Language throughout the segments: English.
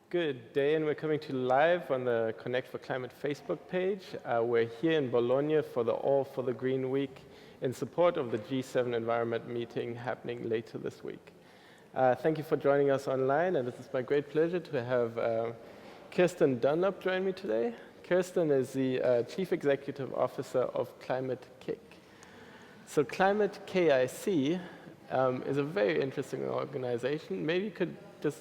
Good day, and we're coming to you live on the Connect for Climate Facebook page. We're here in Bologna for the All for the Green Week in support of the G7 Environment meeting happening later this week. Thank you for joining us online, and it is my great pleasure to have Kirsten Dunlop join me today. Kirsten is the Chief Executive Officer of Climate-KIC. So Climate-KIC is a very interesting organization. Maybe you could just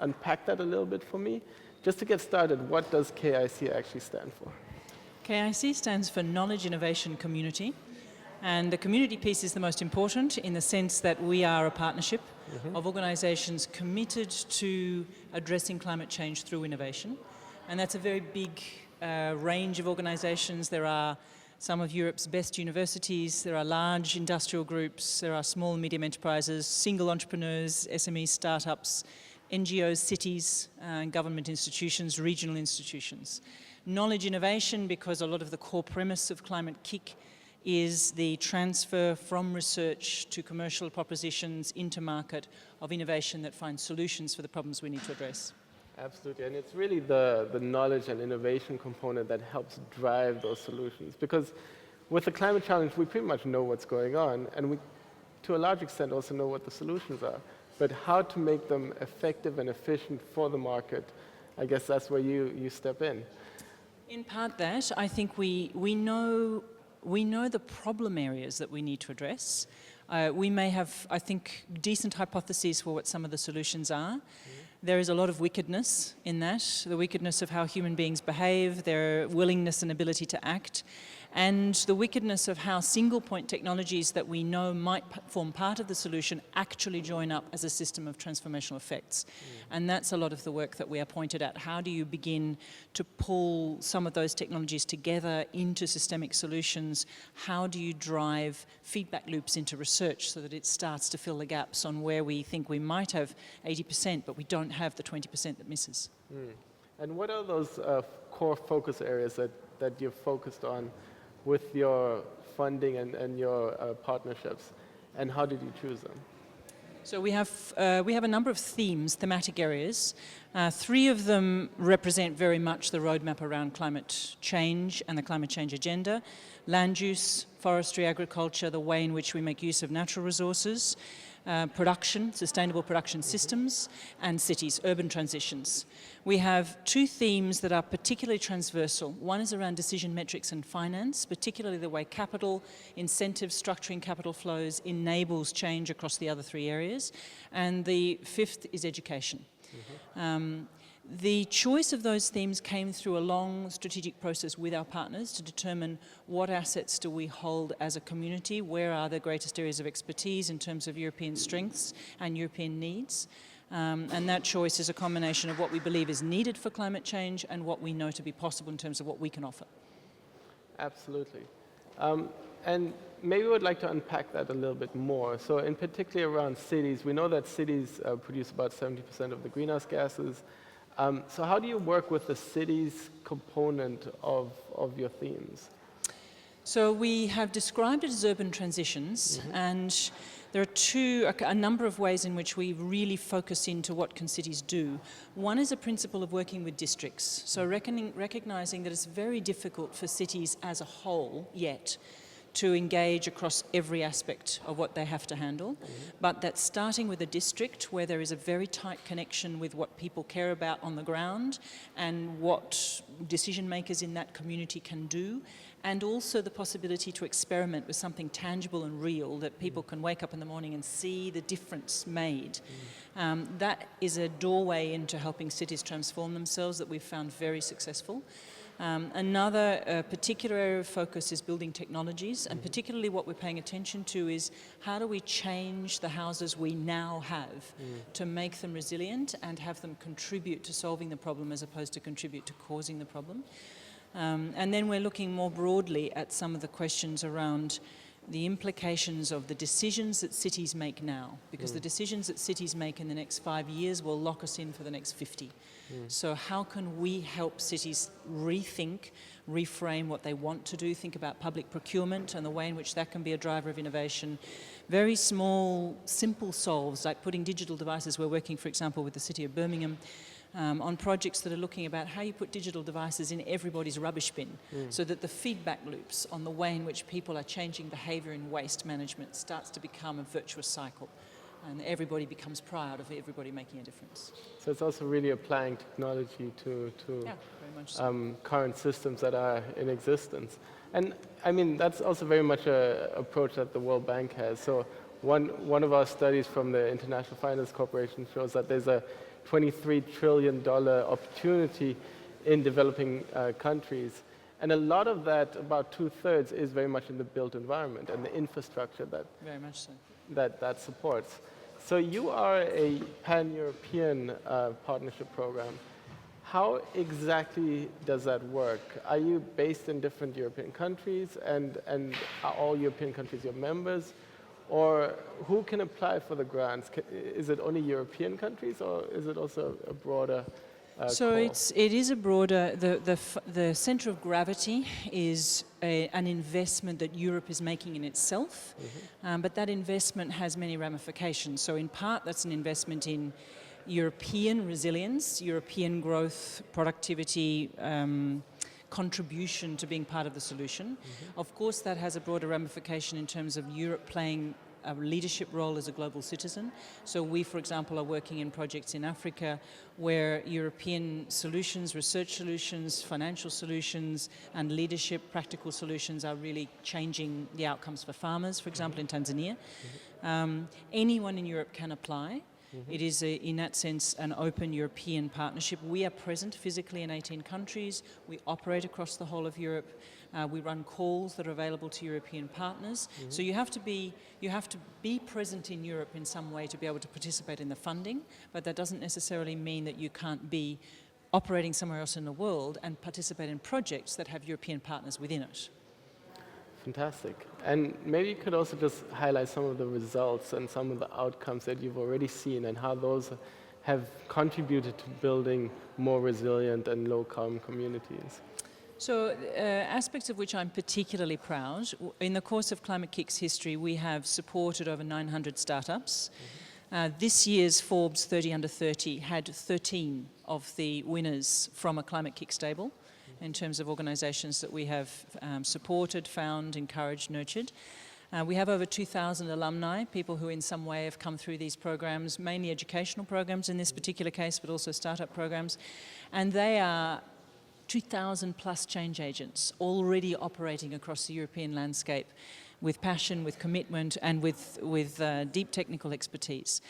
unpack that a little bit for me. Just to get started, what does KIC actually stand for? KIC stands for Knowledge Innovation Community, and the community piece is the most important in the sense that we are a partnership of organizations committed to addressing climate change through innovation, and that's a very big range of organizations. There are some of Europe's best universities, there are large industrial groups, there are small and medium enterprises, single entrepreneurs, SMEs, startups, NGOs, cities, government institutions, regional institutions. Knowledge innovation, because a lot of the core premise of Climate-KIC is the transfer from research to commercial propositions into market of innovation that finds solutions for the problems we need to address. Absolutely, and it's really the knowledge and innovation component that helps drive those solutions. Because with the climate challenge, we pretty much know what's going on, and we, to a large extent, also know what the solutions are. But how to make them effective and efficient for the market, I guess that's where you step in. In part that, I think we know the problem areas that we need to address. We may have, I think, decent hypotheses for what some of the solutions are. There is a lot of wickedness in that, the wickedness of how human beings behave, their willingness and ability to act, and the wickedness of how single-point technologies that we know might form part of the solution actually join up as a system of transformational effects. And that's a lot of the work that we are pointed at. How do you begin to pull some of those technologies together into systemic solutions? How do you drive feedback loops into research so that it starts to fill the gaps on where we think we might have 80%, but we don't have the 20% that misses? And what are those core focus areas that you're focused on with your funding and your partnerships, and how did you choose them? So we have a number of themes, thematic areas. 3 of them represent very much the roadmap around climate change and the climate change agenda: land use, forestry, agriculture, the way in which we make use of natural resources, production, sustainable production systems, and cities, urban transitions. We have 2 themes that are particularly transversal. One is around decision metrics and finance, particularly the way capital, incentives, structuring capital flows enables change across the other 3 areas. And the 5th is education. The choice of those themes came through a long strategic process with our partners to determine what assets do we hold as a community, where are the greatest areas of expertise in terms of European strengths and European needs. And that choice is a combination of what we believe is needed for climate change and what we know to be possible in terms of what we can offer. Absolutely. And maybe we would like to unpack that a little bit more. So in particular around cities, we know that cities produce about 70% of the greenhouse gases. So how do you work with the cities component of your themes? So we have described it as urban transitions, and there are a number of ways in which we really focus into what can cities do. One is a principle of working with districts, so recognizing that it's very difficult for cities as a whole yet to engage across every aspect of what they have to handle, but that starting with a district where there is a very tight connection with what people care about on the ground and what decision makers in that community can do, and also the possibility to experiment with something tangible and real that people can wake up in the morning and see the difference made. That is a doorway into helping cities transform themselves that we've found very successful. Another particular area of focus is building technologies, and particularly what we're paying attention to is how do we change the houses we now have to make them resilient and have them contribute to solving the problem as opposed to contribute to causing the problem. And then we're looking more broadly at some of the questions around the implications of the decisions that cities make now, because the decisions that cities make in the next 5 years will lock us in for the next 50. So how can we help cities rethink, reframe what they want to do, think about public procurement and the way in which that can be a driver of innovation. Very small, simple solves, like putting digital devices. We're working, for example, with the City of Birmingham on projects that are looking about how you put digital devices in everybody's rubbish bin so that the feedback loops on the way in which people are changing behaviour in waste management starts to become a virtuous cycle. And everybody becomes proud of everybody making a difference. So it's also really applying technology to Yeah, very much so. current systems that are in existence. And I mean, that's also very much an approach that the World Bank has. So one of our studies from the International Finance Corporation shows that there's a $23 trillion opportunity in developing countries. And a lot of that, about 2/3, is very much in the built environment and the infrastructure that Very much so. that supports. So you are a pan-European partnership program. How exactly does that work? Are you based in different European countries, and are all European countries your members? Or who can apply for the grants? Is it only European countries, or is it also a broader So call? it is a broader, the centre of gravity is an investment that Europe is making in itself, but that investment has many ramifications. So in part that's an investment in European resilience, European growth, productivity, contribution to being part of the solution. Of course that has a broader ramification in terms of Europe playing a leadership role as a global citizen. So we, for example, are working in projects in Africa where European solutions, research solutions, financial solutions, and leadership, practical solutions are really changing the outcomes for farmers, for example, in Tanzania. Anyone in Europe can apply. It is, in that sense, an open European partnership. We are present physically in 18 countries. We operate across the whole of Europe. We run calls that are available to European partners. So you have to be present in Europe in some way to be able to participate in the funding, but that doesn't necessarily mean that you can't be operating somewhere else in the world and participate in projects that have European partners within it. Fantastic. And maybe you could also just highlight some of the results and some of the outcomes that you've already seen and how those have contributed to building more resilient and low-carbon communities. So aspects of which I'm particularly proud. In the course of Climate-KIC's history, we have supported over 900 startups. This year's Forbes 30 Under 30 had 13 of the winners from a Climate-KIC stable in terms of organisations that we have supported, found, encouraged, nurtured. We have over 2,000 alumni, people who in some way have come through these programs, mainly educational programs in this particular case, but also startup programs. And they are 2,000 plus change agents already operating across the European landscape with passion, with commitment, and with deep technical expertise.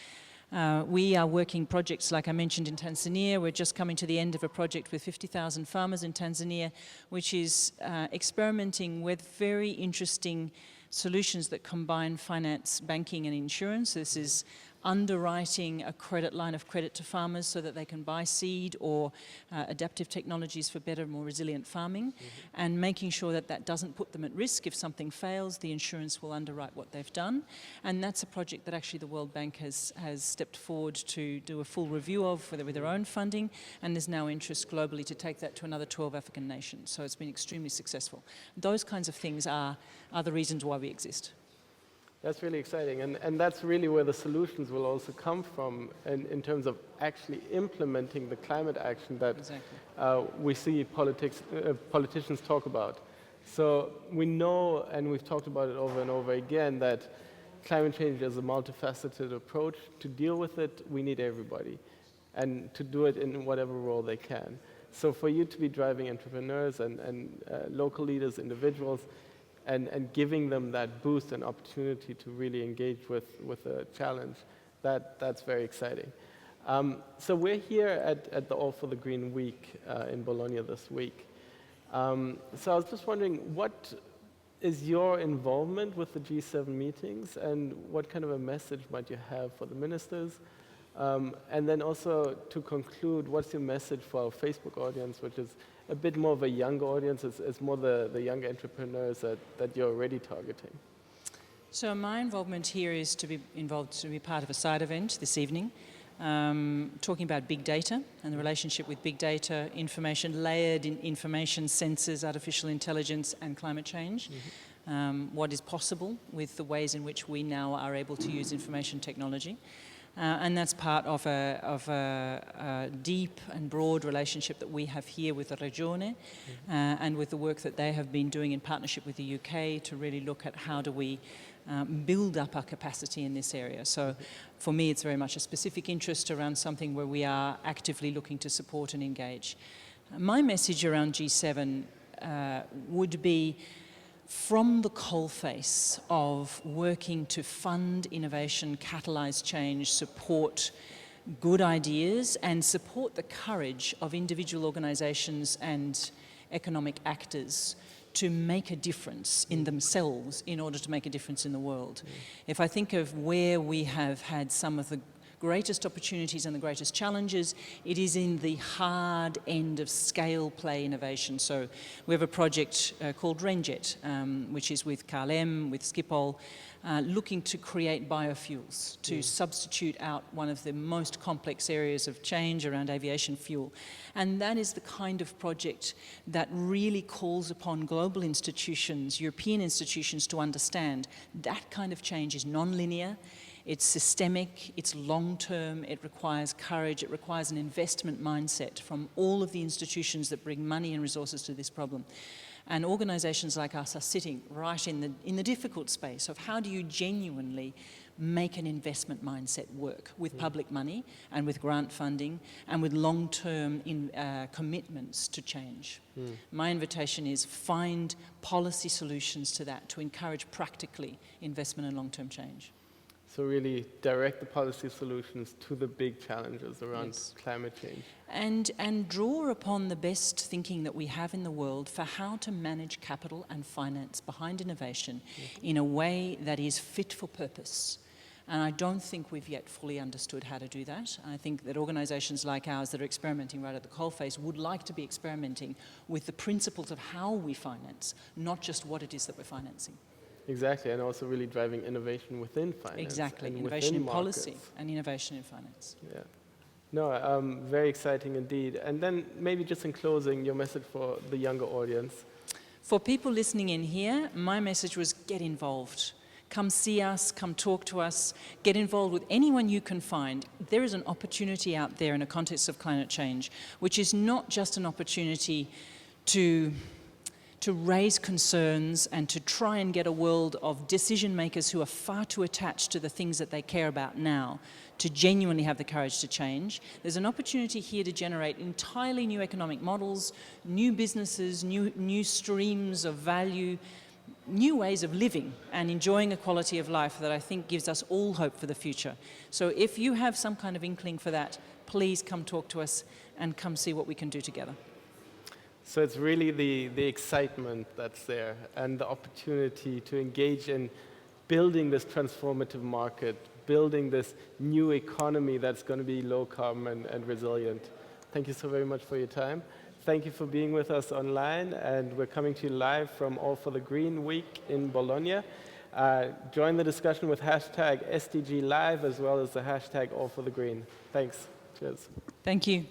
We are working projects, like I mentioned, in Tanzania. We're just coming to the end of a project with 50,000 farmers in Tanzania, which is experimenting with very interesting solutions that combine finance, banking, and insurance. This is underwriting a credit line of credit to farmers so that they can buy seed or adaptive technologies for better, more resilient farming, and making sure that that doesn't put them at risk. If something fails, the insurance will underwrite what they've done. And that's a project that actually the World Bank has stepped forward to do a full review of with their own funding, and there's now interest globally to take that to another 12 African nations. So it's been extremely successful. Those kinds of things are the reasons why we exist. That's really exciting, and that's really where the solutions will also come from in terms of actually implementing the climate action that we see politicians talk about. So we know, and we've talked about it over and over again, that climate change is a multifaceted approach. To deal with it, we need everybody, and to do it in whatever role they can. So for you to be driving entrepreneurs and local leaders, individuals, and giving them that boost and opportunity to really engage with a challenge, that's very exciting. So we're here at the All for the Green Week in Bologna this week. So I was just wondering, what is your involvement with the G7 meetings, and what kind of a message might you have for the ministers? And then also, to conclude, what's your message for our Facebook audience, which is a bit more of a younger audience? It's more the young entrepreneurs that you're already targeting. So my involvement here is to be part of a side event this evening, talking about big data and the relationship with big data, information, layered information, sensors, artificial intelligence, and climate change. What is possible with the ways in which we now are able to use information technology. And that's part of a deep and broad relationship that we have here with the Regione and with the work that they have been doing in partnership with the UK to really look at how do we build up our capacity in this area. So for me, it's very much a specific interest around something where we are actively looking to support and engage. My message around G7 would be, from the coalface of working to fund innovation, catalyse change, support good ideas, and support the courage of individual organisations and economic actors to make a difference in themselves in order to make a difference in the world. If I think of where we have had some of the greatest opportunities and the greatest challenges, it is in the hard end of scale play innovation. So we have a project called Renjet, which is with KLM, with Schiphol, looking to create biofuels to substitute out one of the most complex areas of change around aviation fuel. And that is the kind of project that really calls upon global institutions, European institutions, to understand that kind of change is non-linear. It's systemic, it's long-term, it requires courage, it requires an investment mindset from all of the institutions that bring money and resources to this problem. And organisations like us are sitting right in the difficult space of how do you genuinely make an investment mindset work with public money and with grant funding and with long-term commitments to change. My invitation is find policy solutions to that to encourage practically investment and long-term change. So really direct the policy solutions to the big challenges around climate change. And draw upon the best thinking that we have in the world for how to manage capital and finance behind innovation in a way that is fit for purpose. And I don't think we've yet fully understood how to do that. I think that organisations like ours that are experimenting right at the coalface would like to be experimenting with the principles of how we finance, not just what it is that we're financing. Exactly, and also really driving innovation within finance. Exactly, and innovation in markets. policy and innovation in finance. Yeah. No, very exciting indeed. And then maybe just in closing, your message for the younger audience. For people listening in here, my message was get involved. Come see us, come talk to us, get involved with anyone you can find. There is an opportunity out there in a context of climate change, which is not just an opportunity to raise concerns and to try and get a world of decision makers who are far too attached to the things that they care about now to genuinely have the courage to change. There's an opportunity here to generate entirely new economic models, new businesses, new streams of value, new ways of living and enjoying a quality of life that I think gives us all hope for the future. So if you have some kind of inkling for that, please come talk to us and come see what we can do together. So it's really the excitement that's there and the opportunity to engage in building this transformative market, building this new economy that's going to be low carbon and resilient. Thank you so very much for your time. Thank you for being with us online, and we're coming to you live from All for the Green Week in Bologna. Join the discussion with hashtag SDG Live as well as the hashtag All for the Green. Thanks. Cheers. Thank you.